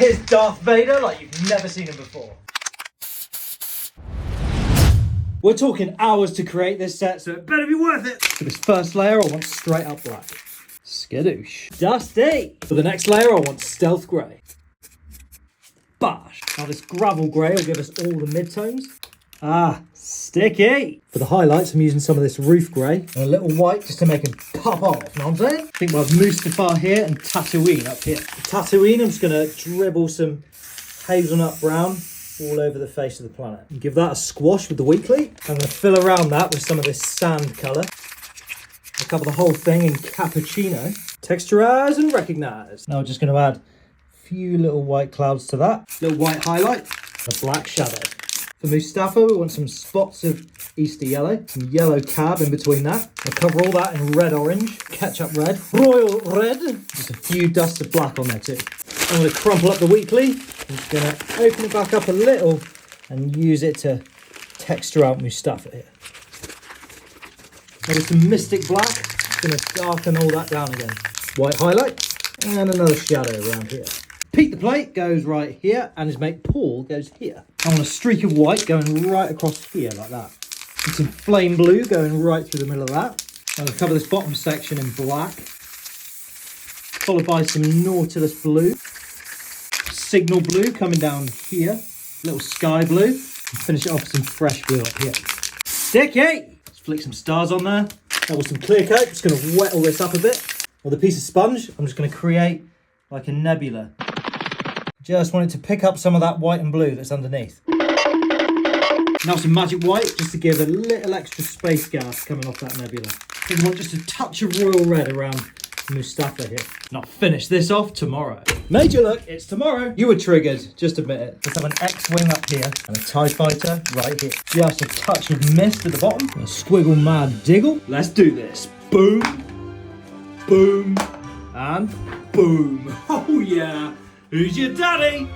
Here's Darth Vader like you've never seen him before. We're talking hours to create this set, so it better be worth it. For this first layer, I want straight up black. Skadoosh. Dusty. For the next layer, I want stealth grey. Bosh. Now this gravel grey will give us all the midtones. Ah, sticky. For the highlights, I'm using some of this roof grey and a little white just to make them pop off, know what I'm saying? I think we'll have Mustafar here and Tatooine up here. For Tatooine, I'm just going to dribble some hazelnut brown all over the face of the planet. And give that a squash with the weekly. I'm going to fill around that with some of this sand colour. I'll cover the whole thing in cappuccino. Texturise and recognise. Now we're just going to add a few little white clouds to that. Little white highlight, a black shadow. For Mustafa, we want some spots of Easter yellow, some yellow cab in between that. I'll cover all that in red orange, ketchup red, royal red, just a few dusts of black on there too. I'm going to crumple up the weekly. I'm just going to open it back up a little and use it to texture out Mustafa here. Now with some Mystic Black, I'm going to darken all that down again. White highlight and another shadow around here. Pete the Plate goes right here and his mate Paul goes here. I want a streak of white going right across here like that. And some flame blue going right through the middle of that. I'm going to cover this bottom section in black. Followed by some Nautilus blue. Signal blue coming down here. Little sky blue. And finish it off with some fresh blue up here. Sticky! Let's flick some stars on there. Now with some clear coat, just going to wet all this up a bit. With a piece of sponge, I'm just going to create like a nebula. Just want it to pick up some of that white and blue that's underneath. Now some magic white, just to give a little extra space gas coming off that nebula. I want just a touch of royal red around Mustafa here. And I'll finish this off tomorrow. Major look, it's tomorrow. You were triggered, just admit it. Let's have an X-Wing up here and a TIE Fighter right here. Just a touch of mist at the bottom. A squiggle mad diggle. Let's do this. Boom, boom, and boom. Oh yeah. Who's your daddy?